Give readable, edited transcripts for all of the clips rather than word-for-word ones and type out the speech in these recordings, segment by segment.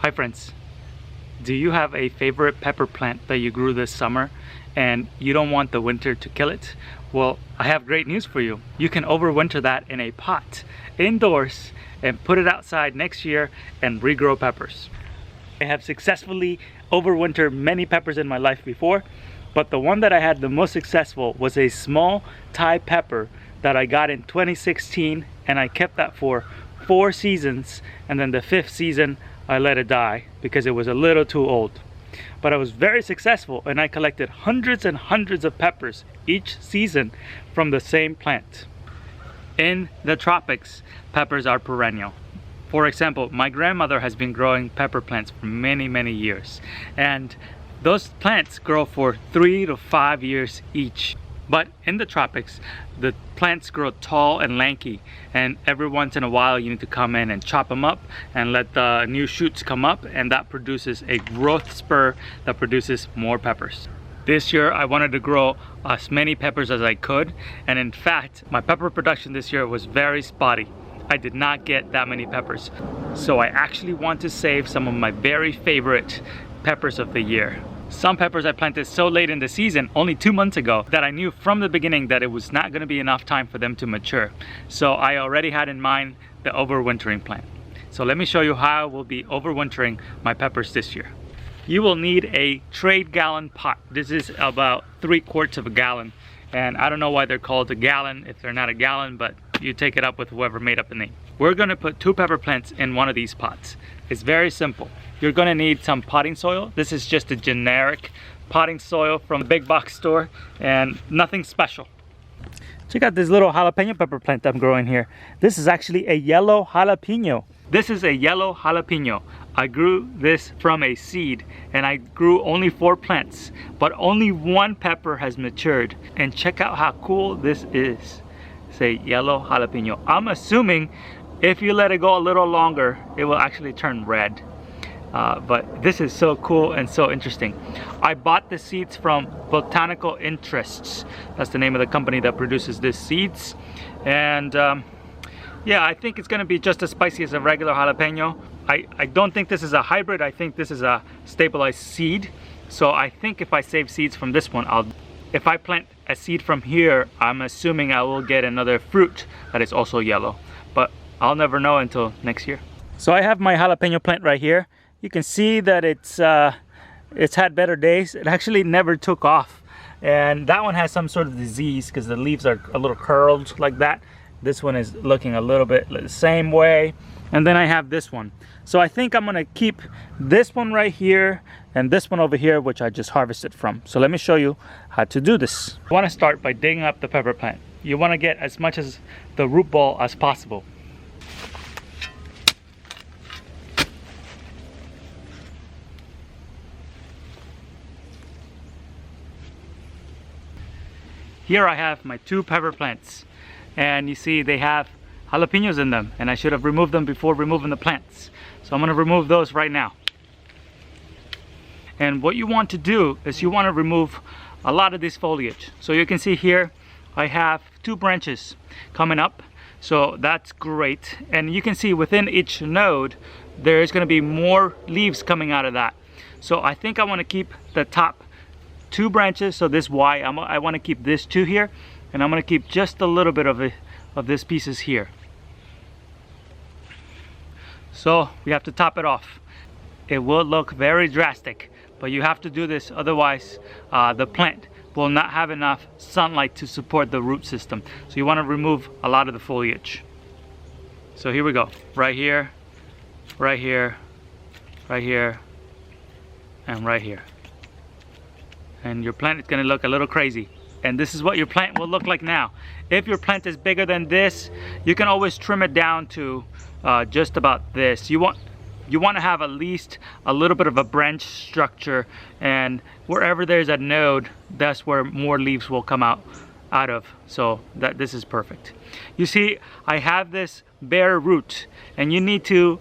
Hi friends, do you have a favorite pepper plant that you grew this summer and you don't want the winter to kill it? Well, I have great news for you. You can overwinter that in a pot indoors and put it outside next year and regrow peppers. I have successfully overwintered many peppers in my life before, but the one that I had the most successful was a small Thai pepper that I got in 2016, and I kept that for 4 seasons, and then the 5th season I let it die because it was a little too old. But I was very successful and I collected hundreds and hundreds of peppers each season from the same plant. In the tropics, peppers are perennial. For example, my grandmother has been growing pepper plants for many years, and those plants grow for 3 to 5 years each. But in the tropics, the plants grow tall and lanky, and every once in a while you need to come in and chop them up and let the new shoots come up, and that produces a growth spur that produces more peppers. This year I wanted to grow as many peppers as I could, and in fact my pepper production this year was very spotty. I did not get that many peppers. So I actually want to save some of my very favorite peppers of the year. Some peppers I planted so late in the season, only 2 months ago, that I knew from the beginning that it was not going to be enough time for them to mature. So I already had in mind the overwintering plan. So let me show you how I will be overwintering my peppers this year. You will need a trade gallon pot. This is about 3 quarts of a gallon. And I don't know why they're called a gallon if they're not a gallon, but you take it up with whoever made up the name. We're gonna put 2 pepper plants in one of these pots. It's very simple. You're gonna need some potting soil. This is just a generic potting soil from a big box store and nothing special. Check out this little jalapeno pepper plant I'm growing here. This is actually a yellow jalapeno. This is a yellow jalapeno. I grew this from a seed and I grew only 4 plants, but only 1 pepper has matured. And check out how cool this is. It's a yellow jalapeno. I'm assuming if you let it go a little longer, it will actually turn red. But this is so cool and so interesting. I bought the seeds from Botanical Interests. That's the name of the company that produces these seeds. And yeah, I think it's gonna be just as spicy as a regular jalapeno. I don't think this is a hybrid. I think this is a stabilized seed. So I think if I save seeds from this one, if I plant a seed from here, I'm assuming I will get another fruit that is also yellow. But I'll never know until next year. So I have my jalapeno plant right here. You can see that it's had better days. It actually never took off. And that one has some sort of disease because the leaves are a little curled like that. This one is looking a little bit the same way. And then I have this one. So I think I'm gonna keep this one right here and this one over here, which I just harvested from. So let me show you how to do this. You wanna start by digging up the pepper plant. You wanna get as much as the root ball as possible. Here I have my 2 pepper plants, and you see they have jalapenos in them, and I should have removed them before removing the plants. So I'm going to remove those right now. And what you want to do is you want to remove a lot of this foliage. So you can see here I have 2 branches coming up, so that's great. And you can see within each node there is going to be more leaves coming out of that. So I think I want to keep the top 2 branches, so this Y, I want to keep this 2 here, and I'm going to keep just a little bit of this pieces here. So we have to top it off. It will look very drastic, but you have to do this, otherwise the plant will not have enough sunlight to support the root system. So you want to remove a lot of the foliage. So here we go, right here, right here, right here, and right here. And your plant is going to look a little crazy. And this is what your plant will look like now. If your plant is bigger than this, you can always trim it down to just about this. You want to have at least a little bit of a branch structure, and wherever there's a node, that's where more leaves will come out of. So this is perfect. You see, I have this bare root, and you need to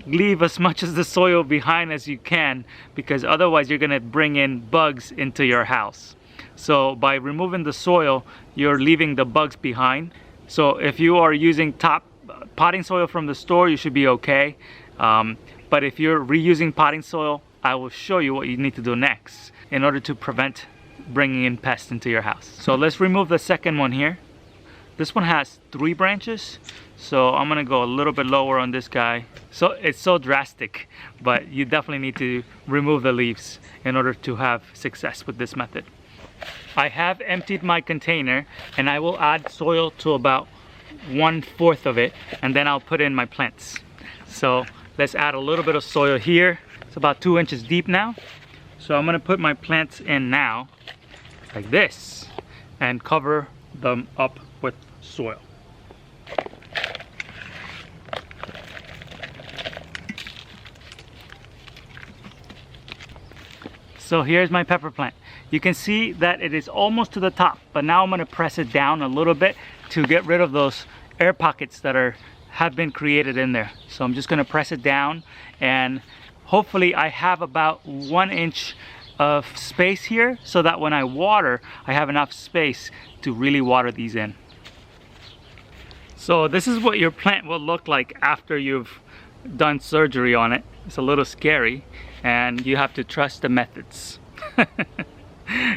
leave as much of the soil behind as you can, because otherwise you're going to bring in bugs into your house. So by removing the soil, you're leaving the bugs behind. So if you are using top potting soil from the store, you should be okay. But if you're reusing potting soil, I will show you what you need to do next in order to prevent bringing in pests into your house. So let's remove the second one here. This one has 3 branches, so I'm gonna go a little bit lower on this guy. So it's so drastic, but you definitely need to remove the leaves in order to have success with this method. I have emptied my container, and I will add soil to about 1/4 of it, and then I'll put in my plants. So let's add a little bit of soil here. It's about 2 inches deep now. So I'm gonna put my plants in now, like this, and cover them up with soil. So here's my pepper plant. You can see that it is almost to the top, but now I'm gonna press it down a little bit to get rid of those air pockets that have been created in there. So I'm just gonna press it down, and hopefully I have about 1 inch of space here, so that when I water, I have enough space to really water these in. So this is what your plant will look like after you've done surgery on it. It's a little scary, and you have to trust the methods.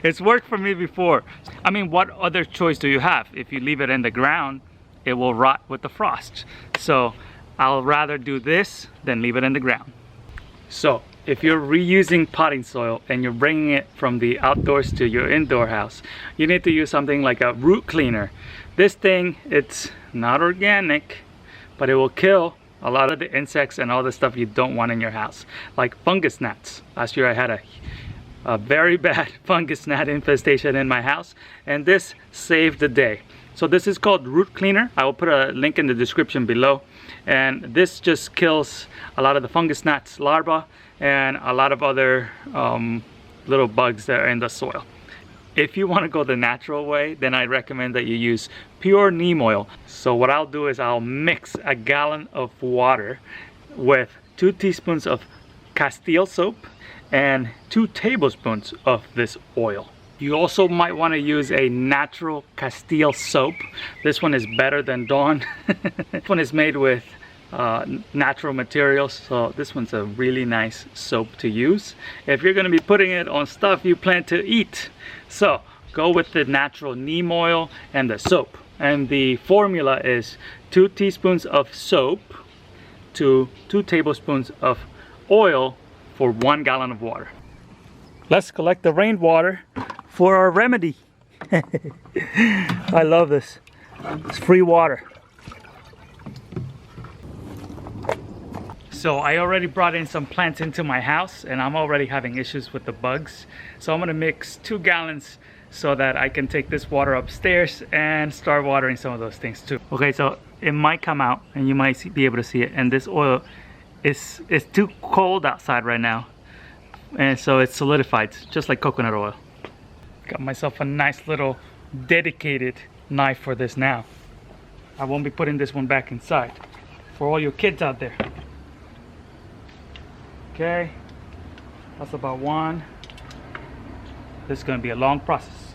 It's worked for me before. I mean, what other choice do you have? If you leave it in the ground, it will rot with the frost. So I'll rather do this than leave it in the ground. So if you're reusing potting soil and you're bringing it from the outdoors to your indoor house, you need to use something like a root cleaner. This thing, it's not organic, but it will kill a lot of the insects and all the stuff you don't want in your house, like fungus gnats. Last year I had a very bad fungus gnat infestation in my house, and this saved the day. So this is called root cleaner. I will put a link in the description below, and this just kills a lot of the fungus gnats larvae and a lot of other little bugs that are in the soil. If you want to go the natural way, then I recommend that you use pure neem oil. So what I'll do is I'll mix a gallon of water with 2 teaspoons of Castile soap and 2 tablespoons of this oil. You also might want to use a natural Castile soap. This one is better than Dawn. This one is made with natural materials, so this one's a really nice soap to use if you're going to be putting it on stuff you plan to eat. So go with the natural neem oil and the soap, and the formula is 2 teaspoons of soap to 2 tablespoons of oil for 1 gallon of water. Let's collect the rainwater for our remedy. I love this. It's free water. So I already brought in some plants into my house, and I'm already having issues with the bugs. So I'm gonna mix 2 gallons so that I can take this water upstairs and start watering some of those things too. Okay, so it might come out and you might be able to see it, and this oil is too cold outside right now, and so it's solidified just like coconut oil. Got myself a nice little dedicated knife for this now. I won't be putting this one back inside for all your kids out there. Okay, that's about 1. This is going to be a long process.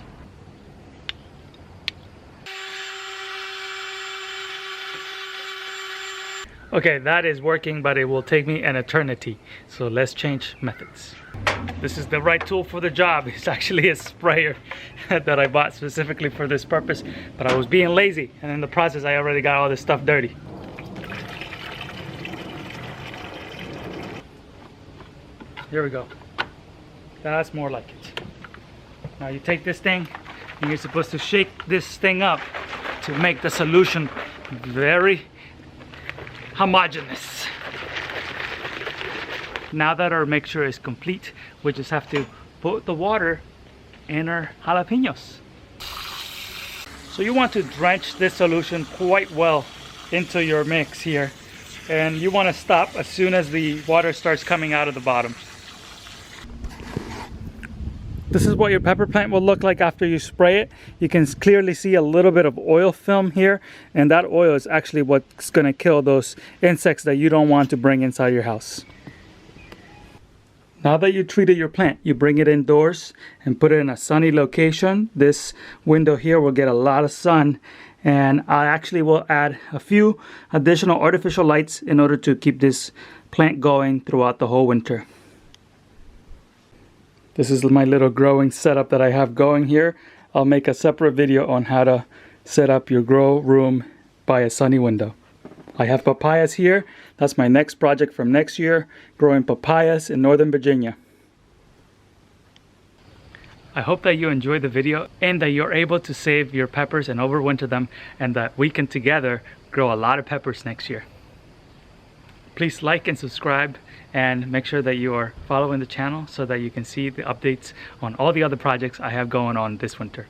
Okay, that is working, but it will take me an eternity. So let's change methods. This is the right tool for the job. It's actually a sprayer that I bought specifically for this purpose, but I was being lazy, and in the process I already got all this stuff dirty. Here we go. That's more like it. Now you take this thing and you're supposed to shake this thing up to make the solution very homogeneous. Now that our mixture is complete, we just have to put the water in our jalapenos. So you want to drench this solution quite well into your mix here, and you want to stop as soon as the water starts coming out of the bottom. This is what your pepper plant will look like after you spray it. You can clearly see a little bit of oil film here, and that oil is actually what's going to kill those insects that you don't want to bring inside your house. Now that you treated your plant, you bring it indoors and put it in a sunny location. This window here will get a lot of sun, and I actually will add a few additional artificial lights in order to keep this plant going throughout the whole winter. This is my little growing setup that I have going here. I'll make a separate video on how to set up your grow room by a sunny window. I have papayas here. That's my next project from next year, growing papayas in Northern Virginia. I hope that you enjoyed the video and that you're able to save your peppers and overwinter them, and that we can together grow a lot of peppers next year. Please like and subscribe, and make sure that you are following the channel so that you can see the updates on all the other projects I have going on this winter.